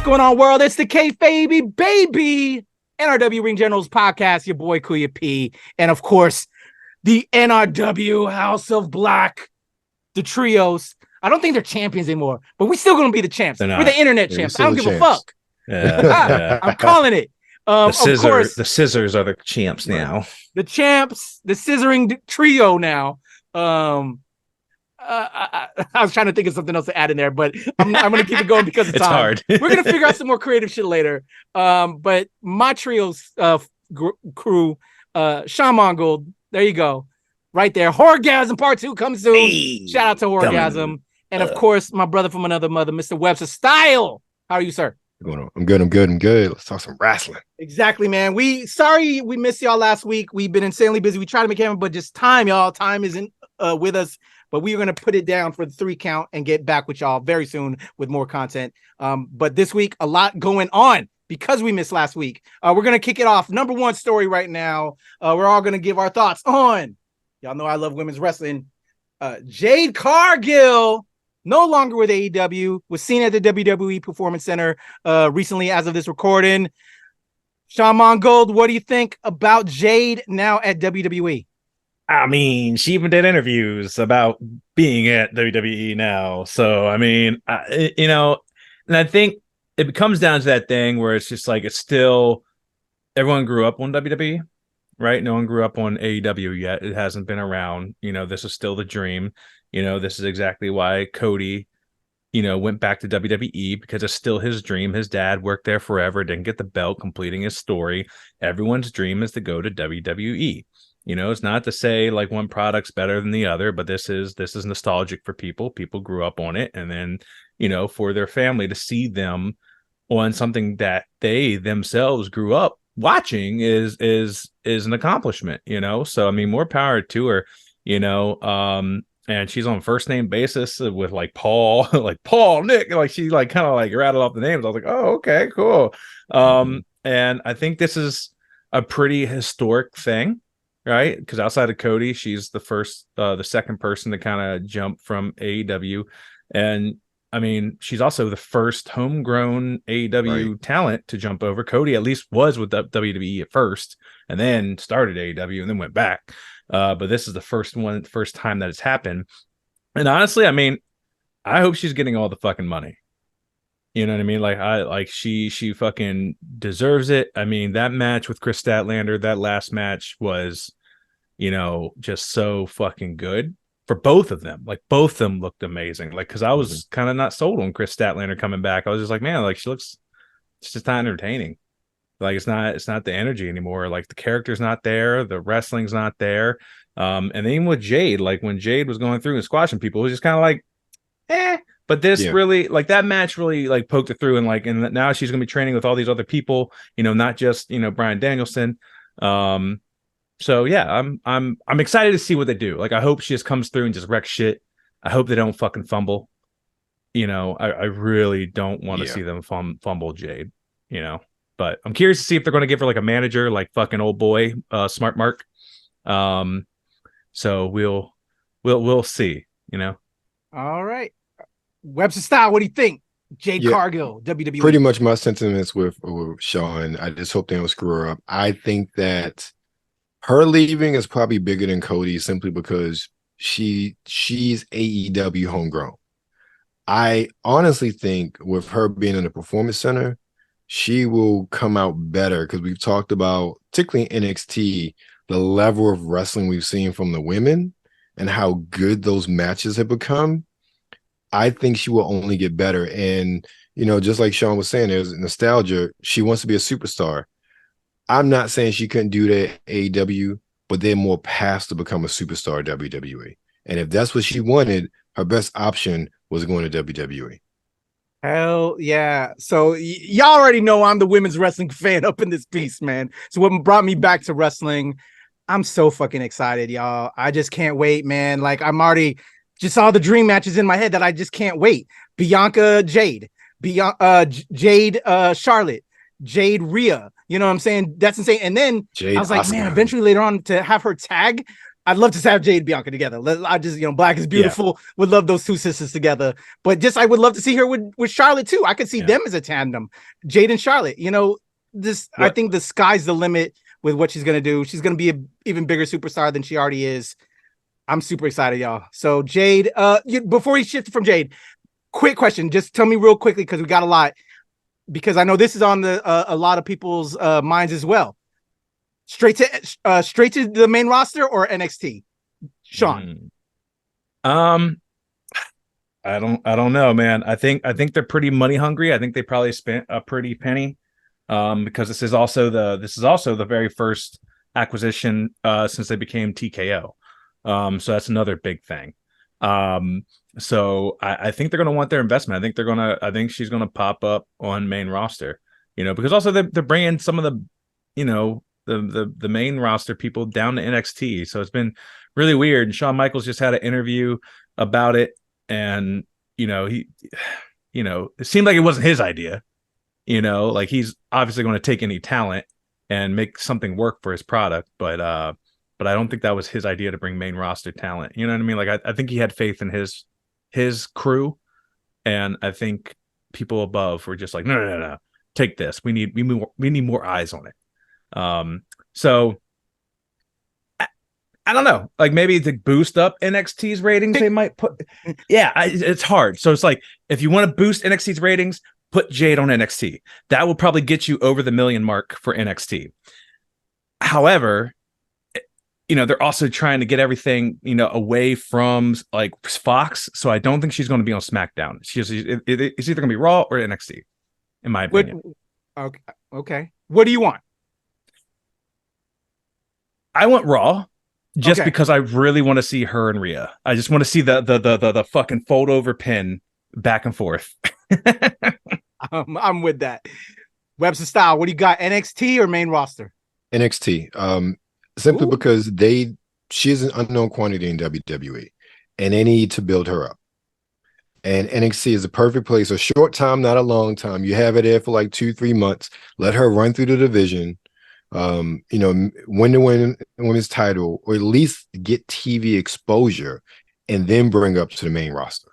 going on, world? It's the KayFabeyBaby NRW Ring Generals Podcast. Your boy Kuya P, and of course, the NRW House of Black, the trios. I don't think they're champions anymore, but we're still gonna be the champs. We're the internet champs. I don't give a fuck. Yeah. I'm calling it. Of course, the scissors are the champs now. The champs, the scissoring trio now. I was trying to think of something else to add in there, but I'm going to keep it going because it's hard. We're going to figure out some more creative shit later. But my trio's crew, Sean Mongold, there you go. Right there. Horgasm Part 2 comes soon. Hey, shout out to Horgasm. And of course, my brother from another mother, Mr. Webster Style. How are you, sir? I'm good. Let's talk some wrestling. Exactly, man. Sorry we missed y'all last week. We've been insanely busy. We tried to make it, but just time, y'all. Time isn't with us. But we are going to put it down for the 3 count and get back with y'all very soon with more content. But this week, a lot going on because we missed last week. We're going to kick it off. Number one story right now. We're all going to give our thoughts on. Y'all know I love women's wrestling. Jade Cargill, no longer with AEW, was seen at the WWE Performance Center recently as of this recording. Sean Mongold, what do you think about Jade now at WWE? I mean, she even did interviews about being at WWE now. So, I mean, and I think it comes down to that thing where it's just like, it's still, everyone grew up on WWE, right? No one grew up on AEW yet. It hasn't been around. This is still the dream. This is exactly why Cody, went back to WWE, because it's still his dream. His dad worked there forever, didn't get the belt, completing his story. Everyone's dream is to go to WWE. It's not to say like one product's better than the other, but this is nostalgic for people. People grew up on it. And then, for their family to see them on something that they themselves grew up watching is an accomplishment, So, I mean, more power to her, and she's on first name basis with like Paul, like Paul, Nick, like she like kind of like rattled off the names. I was like, oh, okay, cool. And I think this is a pretty historic thing. Right, because outside of Cody, she's the second person to kind of jump from AEW, and I mean, she's also the first homegrown AEW talent to jump over. Cody at least was with WWE at first, and then started AEW, and then went back. But this is the first time that it's happened. And honestly, I mean, I hope she's getting all the fucking money. You know what I mean? She fucking deserves it. I mean, that match with Chris Statlander, that last match was, just so fucking good for both of them. Like, both of them looked amazing. Like, because I was kind of not sold on Chris Statlander coming back. I was just like, man, like it's just not entertaining. Like, it's not the energy anymore. Like, the character's not there, the wrestling's not there. And then even with Jade, like when Jade was going through and squashing people, it was just kind of like, eh. But this really, like, that match really like poked it through, and now she's gonna be training with all these other people, not just Bryan Danielson. So yeah, I'm excited to see what they do. Like, I hope she just comes through and just wrecks shit. I hope they don't fucking fumble. I really don't want to see them fumble Jade. But I'm curious to see if they're gonna give her like a manager, like fucking old boy, Smart Mark. So we'll see. All right. Webster Style, what do you think? Jade Cargill, WWE. Pretty much my sentiments with Sean. I just hope they don't screw her up. I think that her leaving is probably bigger than Cody, simply because she's AEW homegrown. I honestly think with her being in the Performance Center, she will come out better, because we've talked about, particularly in NXT, the level of wrestling we've seen from the women and how good those matches have become. I think she will only get better. And, just like Sean was saying, there's nostalgia. She wants to be a superstar. I'm not saying she couldn't do that at AEW, but they're more paths to become a superstar at WWE. And if that's what she wanted, her best option was going to WWE. Hell yeah. So y'all already know I'm the women's wrestling fan up in this piece, man. So what brought me back to wrestling, I'm so fucking excited, y'all. I just can't wait, man. Like, I'm already just all the dream matches in my head that I just can't wait. Bianca Jade, Jade Charlotte, Jade Rhea. You know what I'm saying? That's insane. And then Jade I was like, Oscar. Man, eventually later on to have her tag I'd love to have Jade and Bianca together. I just, Black is Beautiful. Would love those two sisters together. But just I would love to see her with Charlotte too. I could see them as a tandem, Jade and Charlotte. I think the sky's the limit with what she's gonna do. She's gonna be an even bigger superstar than she already is. I'm super excited, y'all. So Jade, before we shift from Jade, quick question. Just tell me real quickly because we got a lot. Because I know this is on a lot of people's minds as well. Straight to the main roster or NXT, Sean? I don't know, man. I think they're pretty money hungry. I think they probably spent a pretty penny, because this is also the very first acquisition since they became TKO. So that's another big thing. So I think they're gonna want their investment. I think she's gonna pop up on main roster. Because also they're bringing some of the the main roster people down to NXT. So it's been really weird. And Shawn Michaels just had an interview about it. And, it seemed like it wasn't his idea, like he's obviously going to take any talent and make something work for his product. But I don't think that was his idea to bring main roster talent. You know what I mean? Like, I think he had faith in his crew. And I think people above were just like, no, take this. We need more eyes on it. So I don't know, like maybe to boost up NXT's ratings, they might put, it's hard. So it's like, if you want to boost NXT's ratings, put Jade on NXT. That will probably get you over the 1 million mark for NXT. However, they're also trying to get everything, away from like Fox. So I don't think she's going to be on SmackDown. It's either going to be Raw or NXT, in my opinion. Okay. What do you want? I want Raw, just because I really want to see her and Rhea. I just want to see the fucking fold over pin back and forth. I'm with that. Webster Style, what do you got? NXT or main roster? NXT. Simply because she is an unknown quantity in WWE, and they need to build her up. And NXT is a perfect place. A short time, not a long time. You have her there for like 2-3 months. Let her run through the division. Win the women's title, or at least get TV exposure, and then bring up to the main roster.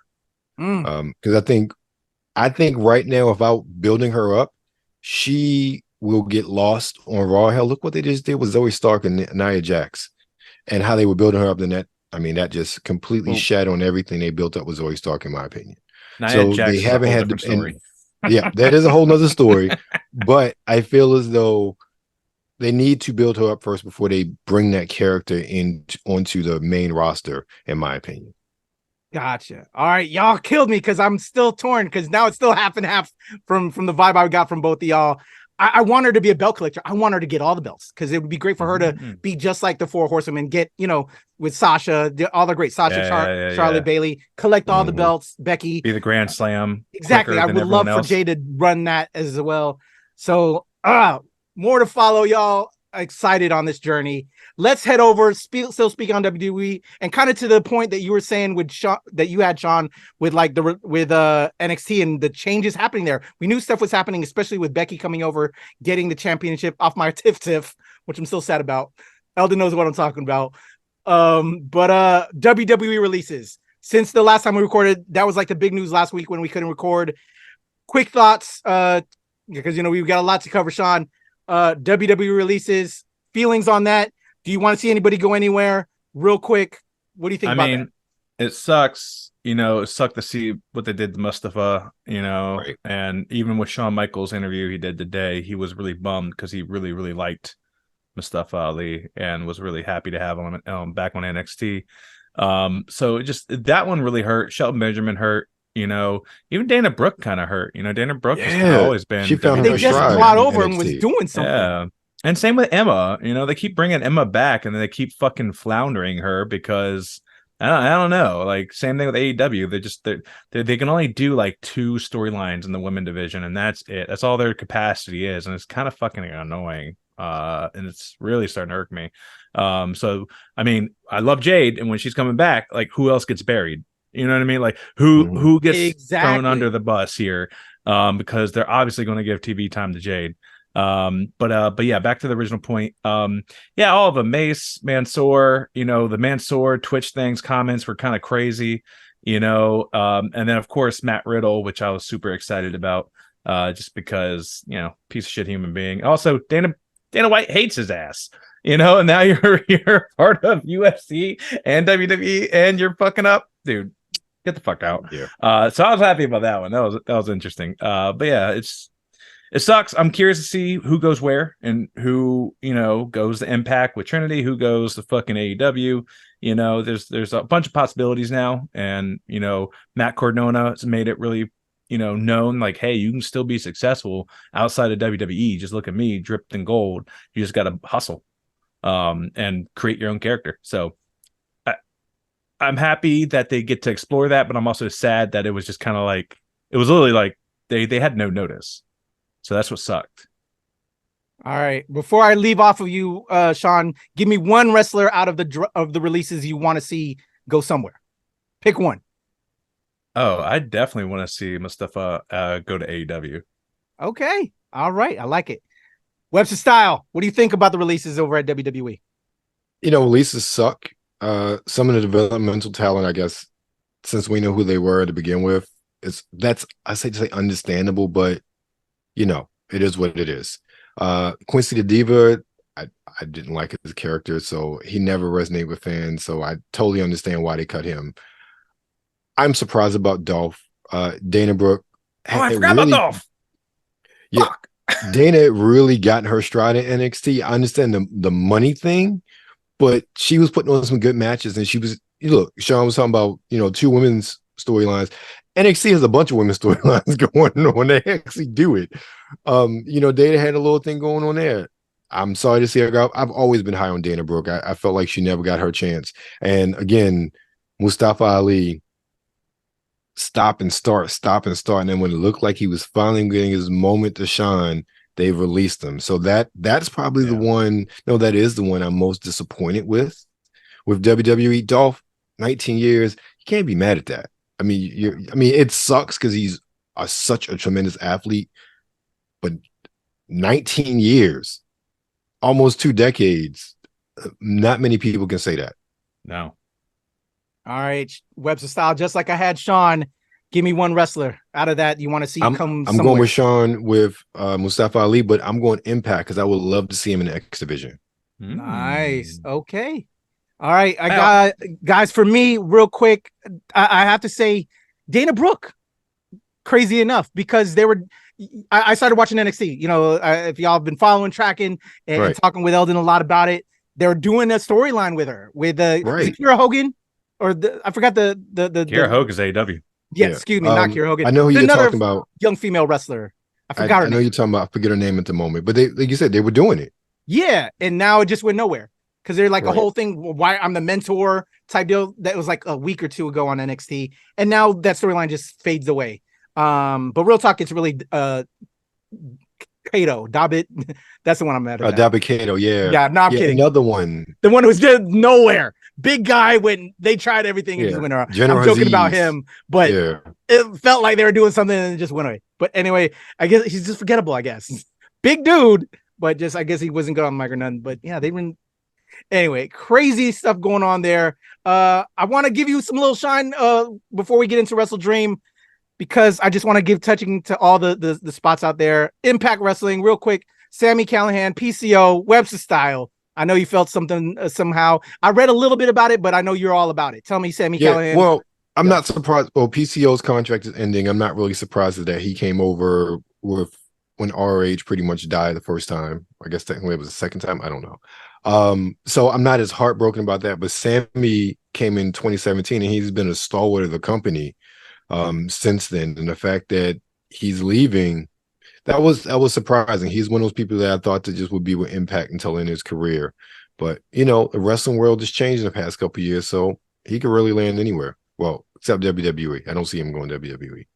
Because I think right now, without building her up, she will get lost on Raw. Hell, look what they just did with Zoe Stark and Nia Jax, and how they were building her up. That just completely shat on everything they built up with Zoe Stark, in my opinion. Nia Jax, they haven't had the story. That is a whole nother story. But I feel as though they need to build her up first before they bring that character onto the main roster, in my opinion. Gotcha. All right, y'all killed me because I'm still torn, because now it's still half and half from the vibe I got from both of y'all. I want her to be a belt collector. I want her to get all the belts, because it would be great for her to be just like the Four Horsewomen, get, with Sasha, all the great Sasha, Charlotte, Bailey, collect all the belts, Becky. Be the Grand Slam. Exactly. I would love for Jade to run that as well. So, more to follow, y'all. Excited on this journey. Let's head over. Still speaking on WWE, and kind of to the point that you were saying with Sean, that you had, Sean, with like with NXT and the changes happening there. We knew stuff was happening, especially with Becky coming over, getting the championship off my tiff, which I'm still sad about. Eldon knows what I'm talking about. But WWE releases since the last time we recorded. That was like the big news last week when we couldn't record. Quick thoughts, because we've got a lot to cover, Sean. WWE releases, feelings on that. Do you want to see anybody go anywhere? Real quick, what do you think about that? It sucks. It sucked to see what they did to Mustafa, right. And even with Shawn Michaels' interview he did today, he was really bummed because he really, really liked Mustafa Ali and was really happy to have him back on NXT. So just that one really hurt. Shelton Benjamin hurt. Even Dana Brooke kind of hurt. Dana Brooke has always been. She found they just brought over and was doing something. Yeah. And same with Emma. They keep bringing Emma back, and then they keep fucking floundering her because I don't know. Like, same thing with AEW. They can only do like 2 storylines in the women division, and that's it. That's all their capacity is, and it's kind of fucking annoying. And it's really starting to irk me. So I love Jade, and when she's coming back, like, who else gets buried? You know what I mean? Like, who gets thrown under the bus here? Because they're obviously going to give TV time to Jade. But yeah, back to the original point. Yeah, all of them, Mace, Mansoor, the Mansoor Twitch things, comments were kind of crazy, and then of course Matt Riddle, which I was super excited about, just because, piece of shit human being. Also, Dana White hates his ass, and now you're part of UFC and WWE and you're fucking up, dude. Get the fuck out. Yeah. So I was happy about that one. That was interesting. But yeah, it sucks. I'm curious to see who goes where and who, goes to Impact with Trinity, who goes to fucking AEW. There's a bunch of possibilities now. And, Matt Cardona has made it really, known, like, hey, you can still be successful outside of WWE. Just look at me, dripped in gold. You just got to hustle and create your own character. So I'm happy that they get to explore that, but I'm also sad that it was just kind of like, it was literally like they had no notice. So that's what sucked. All right. Before I leave off of you, Sean, give me one wrestler out of the releases you want to see go somewhere. Pick one. Oh, I definitely want to see Mustafa go to AEW. Okay. All right. I like it. Webster Style, what do you think about the releases over at WWE? Releases suck. Some of the developmental talent, I guess, since we know who they were to begin with, I say understandable, but it is what it is. Quincy the Diva, I didn't like his character, so he never resonated with fans. So I totally understand why they cut him. I'm surprised about Dolph. Dana Brooke. I forgot about Dolph. Yeah, Dana really got her stride in NXT. I understand the money thing, but she was putting on some good matches, and she was. Look, Sean was talking about 2 women's storylines. NXT has a bunch of women's storylines going on. They actually do it. Dana had a little thing going on there. I'm sorry to see her go. I've always been high on Dana Brooke. I felt like she never got her chance. And again, Mustafa Ali, stop and start. And then when it looked like he was finally getting his moment to shine, they released him. So that's probably the one. No, that is the one I'm most disappointed with WWE. Dolph, 19 years. You can't be mad at that. I mean, it sucks because he's such a tremendous athlete, but 19 years, almost 2 decades, not many people can say that. No. All right, Webster Style, just like I had Sean, give me one wrestler out of that you want to see come somewhere. I'm going with Sean with Mustafa Ali, but I'm going Impact because I would love to see him in the X Division. Nice. Okay. All right, I got guys. For me, real quick, I have to say Dana Brooke. Crazy enough, because I started watching NXT. If y'all have been following, tracking, and talking with Eldon a lot about it, they're doing a storyline with her with Kiera Hogan, or I forgot the Kiera Hogan is AEW. Yeah, excuse me, not Kiera Hogan. I know who you're talking about. Young female wrestler. I forgot her name. I know you're talking about. I forget her name at the moment, but they, like you said, they were doing it. Yeah, and now it just went nowhere. Because they're like a whole thing, why I'm the mentor type deal that was like a week or 2 ago on NXT. And now that storyline just fades away. But real talk, it's really Kato, Dabbit. That's the one I'm mad at. Dabbit Kato, yeah. Yeah, no, I'm kidding. Another one. The one who was just nowhere. Big guy when they tried everything and just went around. I'm joking about him, but it felt like they were doing something and it just went away. But anyway, I guess he's just forgettable, I guess. Big dude, but I guess he wasn't good on the mic or nothing. But yeah, they were. Anyway, crazy stuff going on there. I want to give you some little shine before we get into WrestleDream, because I just want to give touching to all the spots out there. Impact Wrestling, real quick. Sami Callihan, PCO, Webster Style. I know you felt something somehow. I read a little bit about it, but I know you're all about it. Tell me, Sami Callihan. Well, I'm not surprised. Well, PCO's contract is ending. I'm not really surprised that he came over with when ROH pretty much died the first time. I guess technically it was the second time. I don't know. So I'm not as heartbroken about that, but Sami came in 2017 and he's been a stalwart of the company since then. And the fact that he's leaving, that was surprising. He's one of those people that I thought that just would be with Impact until in his career. But the wrestling world has changed in the past couple of years, so he could really land anywhere. Well, except WWE. I don't see him going to WWE.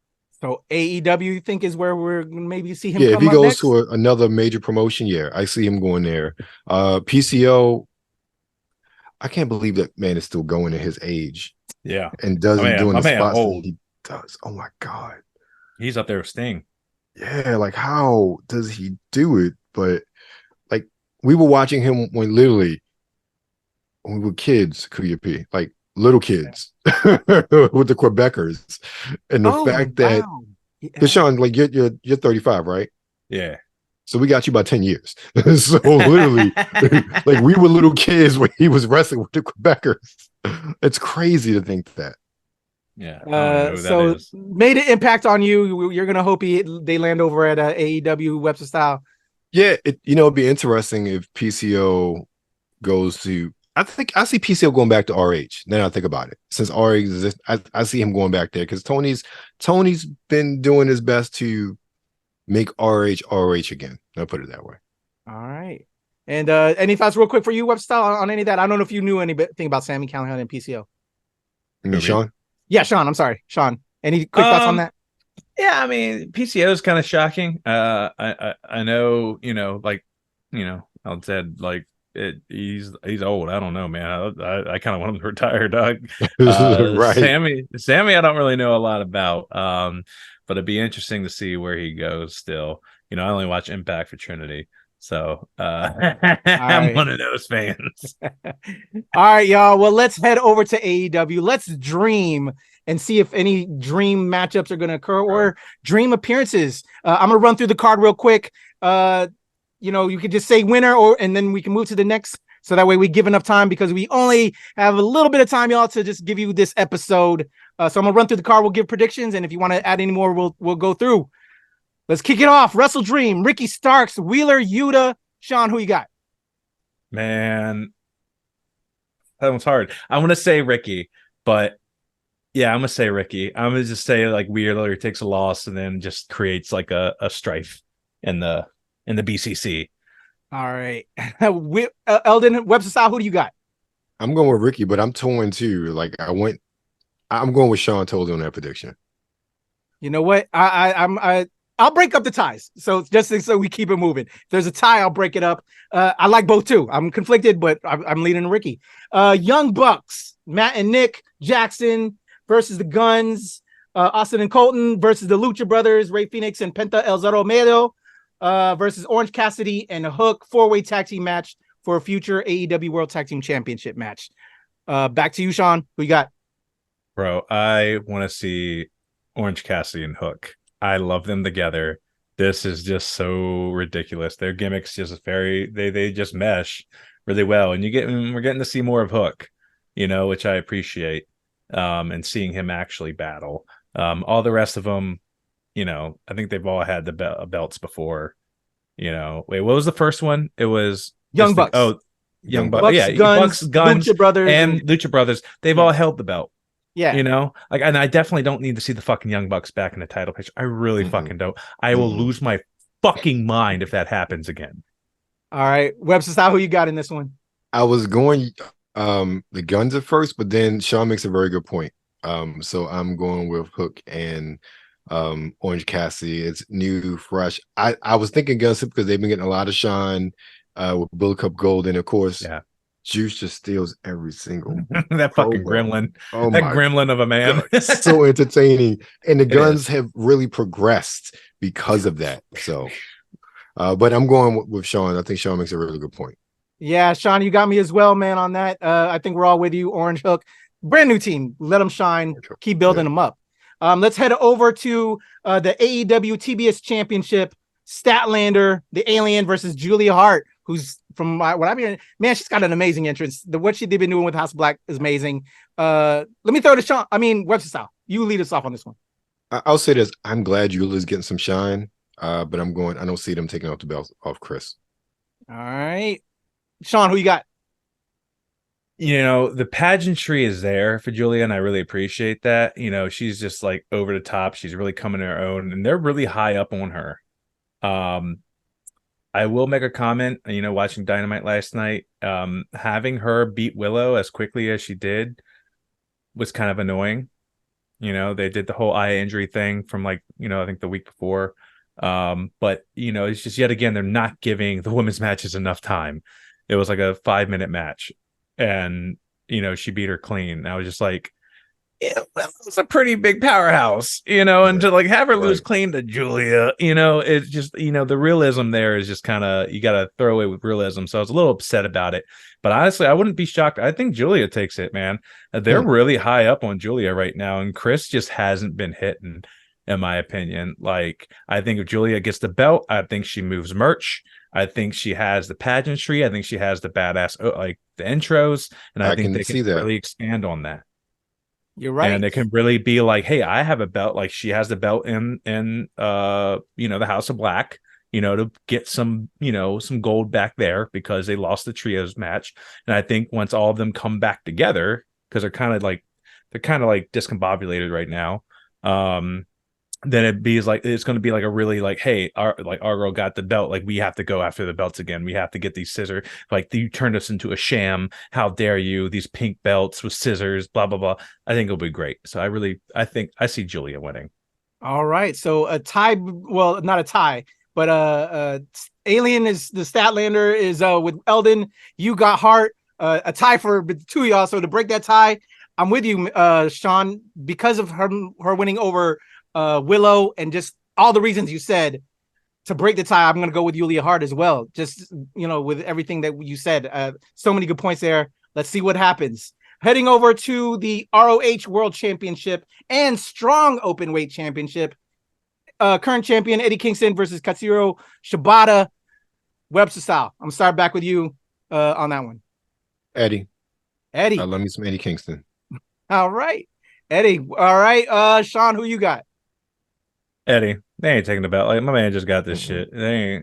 So AEW, you think, is where we're maybe see him? Yeah, come if he goes next? to another major promotion, I see him going there. PCO, I can't believe that man is still going at his age. Yeah, and doing the spots that he does. Oh my god, he's up there with Sting. Yeah, like how does he do it? but like we were watching him when we were kids, Kuya P, like little kids with the Quebecers, and the fact that because Sean, like you're 35, right? Yeah. So we got you about 10 years. So literally, like we were little kids when he was wrestling with the Quebecers. It's crazy to think that. Yeah. So made an impact on you. You're gonna hope they land over at AEW Webster Style. Yeah, it'd be interesting if PCO goes to. I think I see PCO going back to RH. Then I think about it. Since RH exists, I see him going back there because Tony's been doing his best to make RH again. I'll put it that way. All right. And any thoughts real quick for you, Webster, on any of that? I don't know if you knew anything about Sami Callihan and PCO. You mean Sean? Yeah, Sean. I'm sorry, Sean. Any quick thoughts on that? Yeah, I mean, PCO is kind of shocking. I know, I said like he's old. I don't know, man. I kind of want him to retire, Doug. Right. Sammy, I don't really know a lot about. But it'd be interesting to see where he goes still. I only watch Impact for Trinity. So I'm one of those fans. All right, y'all. Well, let's head over to AEW. Let's dream and see if any dream matchups are going to occur or dream appearances. I'm going to run through the card real quick. You could just say winner and then we can move to the next. So that way we give enough time because we only have a little bit of time, y'all, to just give you this episode. So I'm going to run through the card. We'll give predictions. And if you want to add any more, we'll go through. Let's kick it off. WrestleDream, Ricky Starks, Wheeler, Yuta. Sean, who you got? Man, that one's hard. I want to say Ricky, but yeah, I'm going to say Ricky. I'm going to just say like Wheeler takes a loss and then just creates like a strife in the BCC. All right. Eldon, Webster Style, who do you got? I'm going with Ricky, but I'm torn too. Like I'm going with Sean Told on that prediction. You know what? I'll break up the ties. So just so we keep it moving. If there's a tie, I'll break it up. I like both too. I'm conflicted, but I'm leaning Ricky. Young Bucks, Matt and Nick Jackson versus the Guns, Austin and Colton versus the Lucha Brothers, Rey Fenix and Penta El Zero Miedo versus Orange Cassidy and Hook, 4-way tag team match for a future AEW World Tag Team Championship match. Back to you, Sean. Who you got? Bro, I want to see Orange Cassidy and Hook. I love them together. This is just so ridiculous. Their gimmicks just they just mesh really well. And we're getting to see more of Hook, which I appreciate. And seeing him actually battle. All the rest of them, I think they've all had the belts before. Wait, what was the first one? It was Young Bucks. Young Bucks. Yeah, Guns, Lucha Brothers, and Lucha Brothers. They've all held the belt. Yeah. And I definitely don't need to see the fucking Young Bucks back in the title picture. I really fucking don't. I will lose my fucking mind if that happens again. All right. Webster Style, who you got in this one? I was going the Guns at first, but then Sean makes a very good point. So I'm going with Hook and Orange Cassidy. It's new, fresh. I was thinking Guns because they've been getting a lot of shine with Bullet Cup Gold, and of course, Juice just steals every single that fucking gremlin. Oh that gremlin of a man. So entertaining. And the Guns have really progressed because of that. So but I'm going with Sean. I think Sean makes a really good point. Yeah, Sean, you got me as well, man, on that. I think we're all with you. Orange Hook, brand new team. Let them shine. Keep building them up. Let's head over to the AEW TBS Championship. Statlander, the Alien versus Julia Hart, who's from what I'm hearing, man, she's got an amazing entrance. What they've been doing with House of Black is amazing. Let me throw to Sean. Webster Style. You lead us off on this one. I'll say this. I'm glad Julia's getting some shine, but I don't see them taking off the belt off Chris. All right. Sean, who you got? The pageantry is there for Julia, and I really appreciate that. She's just like over the top. She's really coming to her own, and they're really high up on her. I will make a comment, watching Dynamite last night, having her beat Willow as quickly as she did was kind of annoying. They did the whole eye injury thing from I think the week before. But it's just yet again, they're not giving the women's matches enough time. It was like a 5-minute match and, she beat her clean. And I was just like, it's a pretty big powerhouse, and to like have her lose clean to Julia, it's just, the realism there is just kind of, you got to throw away with realism. So I was a little upset about it, but honestly, I wouldn't be shocked. I think Julia takes it, man. They're really high up on Julia right now, and Chris just hasn't been hitting, in my opinion. Like, I think if Julia gets the belt, I think she moves merch. I think she has the pageantry. I think she has the badass, like the intros, and I think they can really expand on that. You're right. And it can really be like, hey, I have a belt. Like, she has the belt in the House of Black, to get some gold back there because they lost the trios match. And I think once all of them come back together, because they're kind of like discombobulated right now, then it's going to be like a really like, hey, our girl got the belt. Like, we have to go after the belts again. We have to get these scissors. Like, you turned us into a sham. How dare you? These pink belts with scissors, blah, blah, blah. I think it'll be great. So I think I see Julia winning. All right. So a tie, well, not a tie, but Alien is the Statlander is with Eldon. You got Hart, a tie for the two of y'all. So to break that tie, I'm with you, Sean, because of her winning over Willow and just all the reasons you said. To break the tie, I'm going to go with Julia Hart as well. Just, with everything that you said, so many good points there. Let's see what happens. Heading over to the ROH World Championship and Strong Openweight Championship. Current champion Eddie Kingston versus Katsuro Shibata. Webster style. I'm starting back with you on that one. Eddie. I love me some Eddie Kingston. All right. Eddie. All right. Sean, who you got? Eddie. They ain't taking the belt. Like, my man just got this shit. They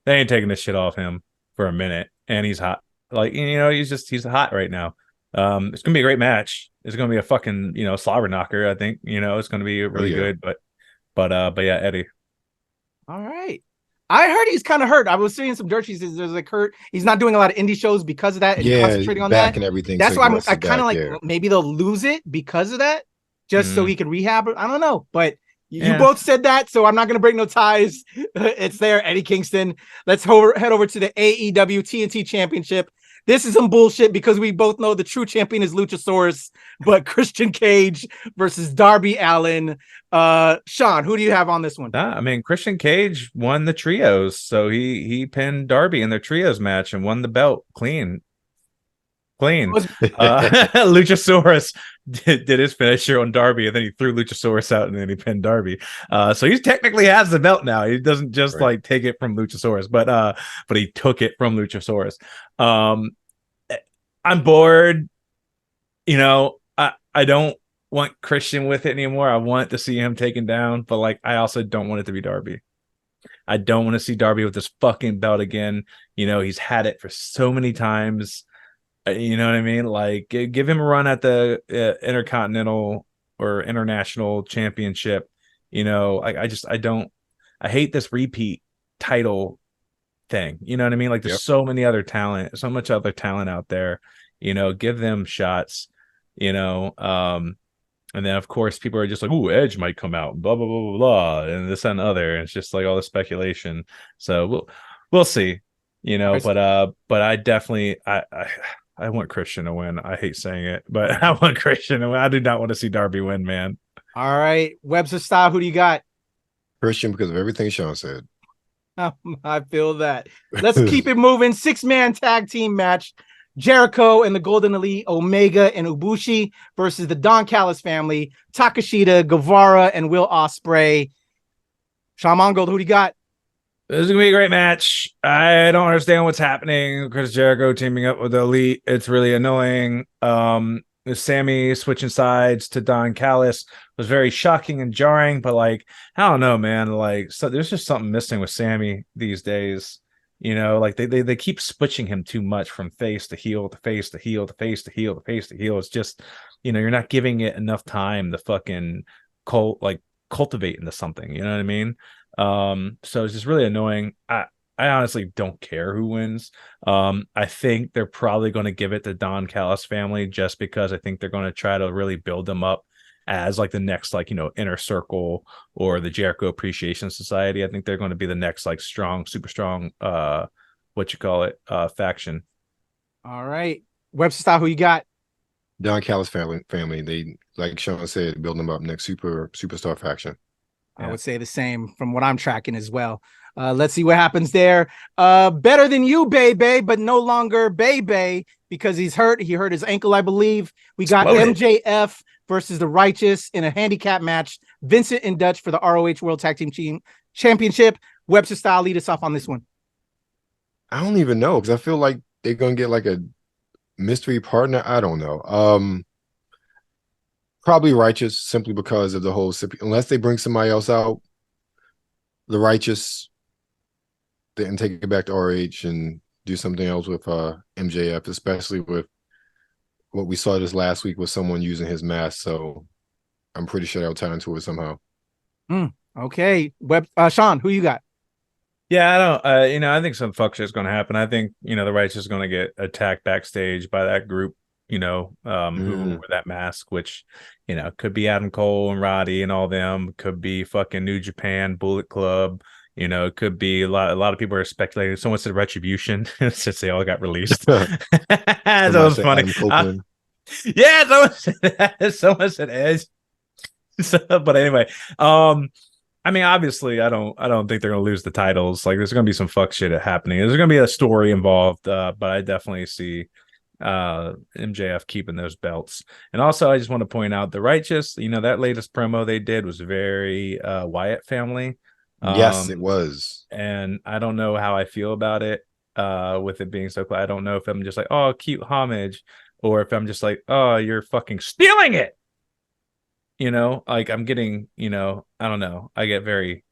ain't taking this shit off him for a minute. And he's hot. Like, he's hot right now. It's gonna be a great match. It's gonna be a fucking, slobber knocker. I think, it's gonna be really good. But yeah, Eddie. All right. I heard he's kind of hurt. I was seeing some dirt. He says there's like hurt. He's not doing a lot of indie shows because of that and concentrating on that and everything. That's why I kind of like maybe they'll lose it because of that, just so he can rehab it. I don't know, but you both said that, so I'm not gonna break no ties. It's there, Eddie Kingston. Let's head over to the AEW TNT Championship. This is some bullshit because we both know the true champion is Luchasaurus, but Christian Cage versus Darby Allin. Sean, who do you have on this one? I mean, Christian Cage won the trios, so he pinned Darby in their trios match and won the belt clean. Luchasaurus did his finisher on Darby, and then he threw Luchasaurus out, and then he pinned Darby. So he technically has the belt now. He doesn't just like take it from Luchasaurus, but he took it from Luchasaurus. I'm bored. I don't want Christian with it anymore. I want to see him taken down, but like, I also don't want it to be Darby. I don't want to see Darby with this fucking belt again. He's had it for so many times. You know what I mean? Like, give him a run at the Intercontinental or International Championship. I hate this repeat title thing. You know what I mean? Like, there's so much other talent out there. Give them shots. And then of course people are just like, "Ooh, Edge might come out," blah blah blah blah blah, and this and other. And it's just like all the speculation. So we'll see. But I definitely I want Christian to win. I hate saying it, but I want Christian to win. I do not want to see Darby win, man. All right, Webster style. Who do you got? Christian, because of everything Sean said. I feel that. Let's keep it moving. 6-man tag team match. Jericho and the Golden Elite, Omega and Ibushi versus the Don Callis family, Takashita, Guevara, and Will Ospreay. Shawn Mongold, who do you got? This is going to be a great match. I don't understand what's happening. Chris Jericho teaming up with the Elite. It's really annoying. Sammy switching sides to Don Callis was very shocking and jarring, but like, I don't know, man. Like, so there's just something missing with Sammy these days. Like they keep switching him too much from face to heel to face to heel to face to heel to face to heel. It's just, you're not giving it enough time to fucking cultivate into something. You know what I mean? So it's just really annoying. I honestly don't care who wins. I think they're probably going to give it to Don Callis family just because I think they're going to try to really build them up as like the next, Inner Circle or the Jericho Appreciation Society. I think they're going to be the next super strong faction. All right. Webster style, who you got? Don Callis family. They, like Sean said, building them up next superstar faction. I would say the same from what I'm tracking as well. Let's see what happens there. Better than you, baby, but no longer baby because he's hurt. He hurt his ankle, I believe. We got MJF versus the Righteous in a handicap match. Vincent and Dutch for the ROH World Tag Team Championship. Webster Style, lead us off on this one. I don't even know because I feel like they're gonna get like a mystery partner. I don't know. Probably Righteous simply because of the whole. Unless they bring somebody else out, the Righteous, then take it back to RH and do something else with MJF, especially with what we saw this last week with someone using his mask. So I'm pretty sure they'll tie into it somehow. Okay, Sean, who you got? Yeah, I don't. I think some fuck shit's going to happen. I think the Righteous is going to get attacked backstage by that group. Who wore that mask, which could be Adam Cole and Roddy and all them. Could be fucking New Japan, Bullet Club. It could be a lot of people are speculating. Someone said Retribution since they all got released. That was funny. Someone said Edge. But anyway, obviously, I don't think they're gonna lose the titles. Like, there's gonna be some fuck shit happening. There's gonna be a story involved, but I definitely see MJF keeping those belts. And also, I just want to point out the Righteous. That latest promo they did was very Wyatt family. Yes, it was. And I don't know how I feel about it. With it being so close, I don't know if I'm just like, oh, cute homage, or if I'm just like, oh, you're fucking stealing it. Like I'm getting, I don't know. I get very,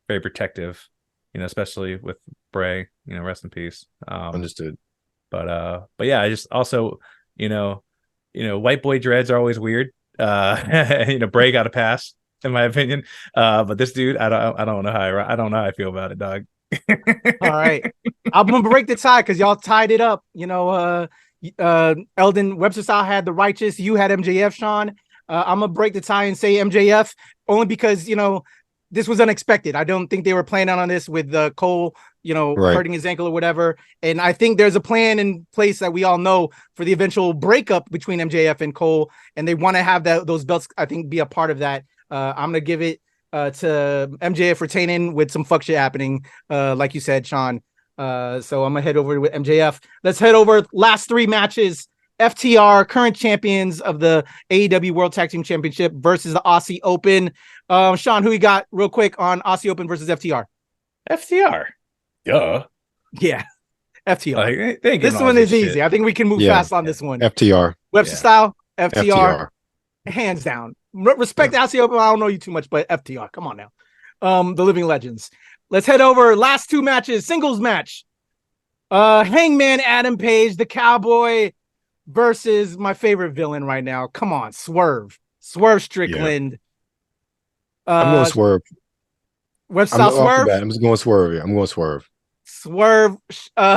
very protective, especially with Bray, rest in peace. Understood. But yeah, I just also, white boy dreads are always weird. Bray got a pass in my opinion. But this dude, I don't know how I feel about it, dog. All right. I'm gonna break the tie because y'all tied it up. Eldon Webster Style had the Righteous, you had MJF, Sean. I'm gonna break the tie and say MJF only because this was unexpected. I don't think they were planning on this with Cole, hurting his ankle or whatever. And I think there's a plan in place that we all know for the eventual breakup between MJF and Cole, and they want to have those belts, I think, be a part of that. I'm gonna give it to MJF retaining with some fuck shit happening, like you said, Sean. So I'm gonna head over with MJF. Let's head over last three matches. FTR, current champions of the AEW World Tag Team Championship versus the Aussie Open. Sean, who you got real quick on Aussie Open versus FTR? FTR. Duh. Yeah. FTR. This one is easy. I think we can move fast on this one. FTR. Webster Style, FTR. Hands down. Respect Aussie Open. I don't know you too much, but FTR. Come on now. The Living Legends. Let's head over. Last two matches. Singles match. Hangman Adam Page, the Cowboy, versus my favorite villain right now. Come on, Swerve Strickland. I'm going Swerve. Webster Style Swerve. I'm just going Swerve. I'm going Swerve. Swerve.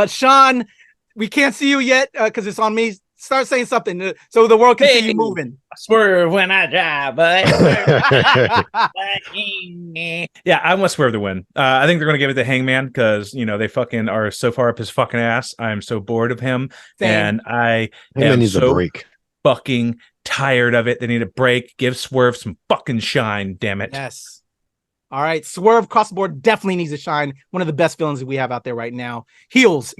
Sean, we can't see you yet because it's on me. Start saying something so the world can see you moving. Swerve when I drive, but yeah, I want Swerve to win. I think they're going to give it to Hangman because they fucking are so far up his fucking ass. I'm so bored of him, and I am so fucking tired of it. They need a break. Give Swerve some fucking shine. Damn it. Yes. All right, Swerve across the board definitely needs a shine. One of the best villains that we have out there right now. Heels.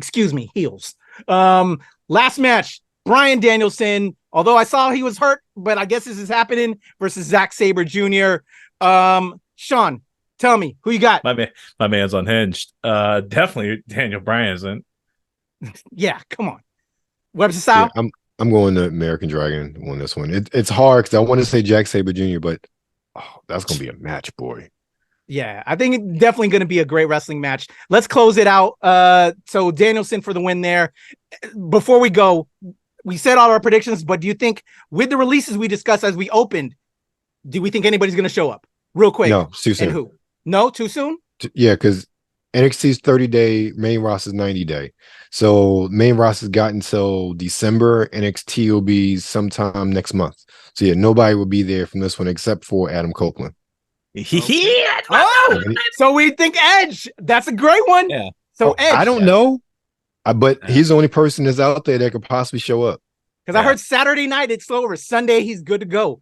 Last match. Bryan Danielson, although I saw he was hurt, but I guess this is happening, versus Zack Sabre Jr. Sean, tell me who you got. My man's unhinged. Definitely Daniel Bryan. Yeah, come on. Webster Style. Yeah, I'm going to American Dragon on this one. It's hard because I want to say Zack Sabre Jr., but that's gonna be a match, boy. Yeah, I think it's definitely going to be a great wrestling match. Let's close it out. So Danielson for the win there. Before we go, we said all our predictions, but do you think with the releases we discussed as we opened, do we think anybody's going to show up real quick? No, too soon. And who? No, too soon? Yeah, because NXT's 30-day, main roster's 90-day. So main roster's got until December. NXT will be sometime next month. So yeah, nobody will be there from this one except for Adam Copeland. Okay. Oh, so we think Edge. That's a great one. Yeah. So Edge. I don't know, but he's the only person that's out there that could possibly show up. Because I heard Saturday night it's over. Sunday he's good to go.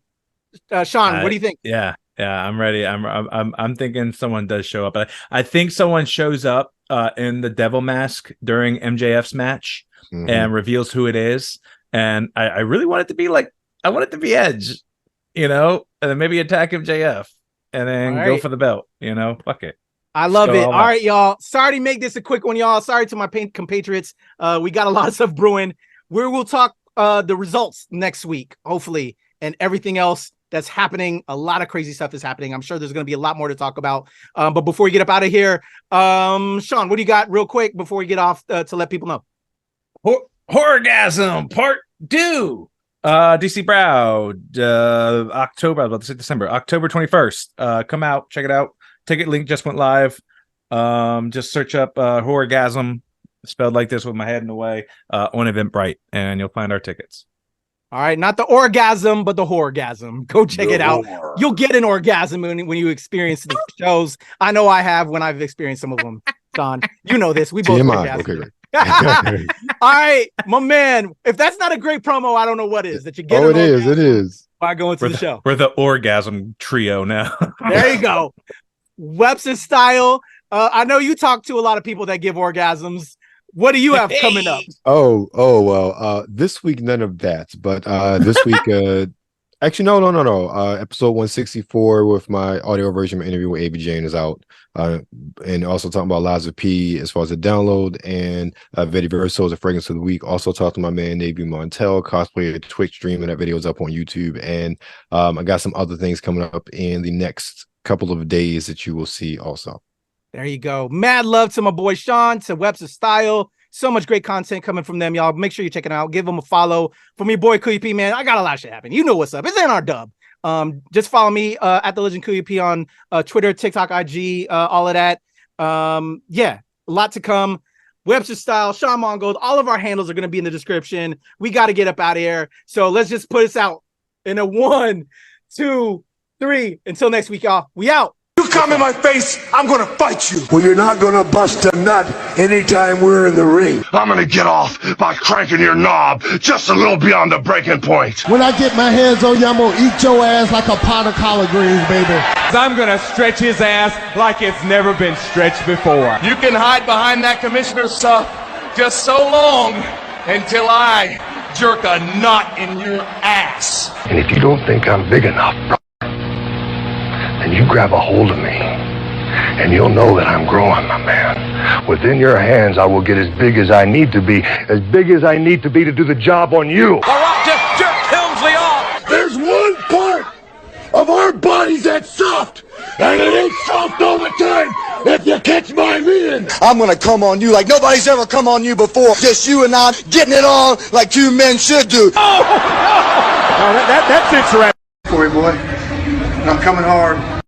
Sean, what do you think? Yeah, I'm ready. I'm thinking someone does show up. I think someone shows up in the devil mask during MJF's match and reveals who it is. And I really want it to be I want it to be Edge, and then maybe attack MJF and then go for the belt. Fuck it. I love it. All right, y'all. Sorry to make this a quick one, y'all. Sorry to my compatriots. We got a lot of stuff brewing. We'll talk the results next week, hopefully, and everything else that's happening. A lot of crazy stuff is happening. I'm sure there's going to be a lot more to talk about. But before we get up out of here, Sean, what do you got real quick before we get off to let people know? Horgasm Part 2. DC Browd, October, I was about to say December, October 21st. Come out, check it out. Ticket link just went live. Just search up Horgasm, spelled like this with my head in the way, on Eventbrite, and you'll find our tickets. All right, not the orgasm, but the horgasm. Go check it out. You'll get an orgasm when you experience the shows. I know I have when I've experienced some of them. Don, you know this. We both orgasm. Okay. All right, my man. If that's not a great promo, I don't know what is. That you get. It is. By going to the show. We're the orgasm trio now. There you go. Webster Style. I know you talk to a lot of people that give orgasms. What do you have coming up? Well, this week none of that, but this week actually no. Episode 164 with my audio version of my interview with A.B. Jane is out. And also talking about Liza P as far as the download, and Vedi Verso is a fragrance of the week. Also talked to my man Navy Montel, cosplay a Twitch stream, and that video is up on YouTube. And I got some other things coming up in the next couple of days that you will see also. There you go. Mad love to my boy Sean, to Webster Style. So much great content coming from them, y'all. Make sure you check it out. Give them a follow. From your boy Kuya P, man, I got a lot of shit happening. You know what's up. It's NRW. Just follow me at the Legend Kuya P on Twitter, TikTok, IG, all of that. A lot to come. Webster Style, Sean Mongold, all of our handles are going to be in the description. We got to get up out of here. So let's just put us out in a 1, 2, 3. Until next week, y'all. We out. You come in my face, I'm gonna fight you. Well, you're not gonna bust a nut anytime we're in the ring. I'm gonna get off by cranking your knob just a little beyond the breaking point. When I get my hands on you, I'm gonna eat your ass like a pot of collard greens, baby. I'm gonna stretch his ass like it's never been stretched before. You can hide behind that commissioner stuff just so long until I jerk a knot in your ass. And if you don't think I'm big enough, then you grab a hold of me, and you'll know that I'm growing, my man. Within your hands, I will get as big as I need to be to do the job on you. All right, just jerk Helmsley off. There's one part of our bodies that's soft, and it ain't soft all the time, if you catch my meaning. I'm gonna come on you like nobody's ever come on you before. Just you and I getting it on like two men should do. Oh, that's interesting. Boy, I'm coming hard.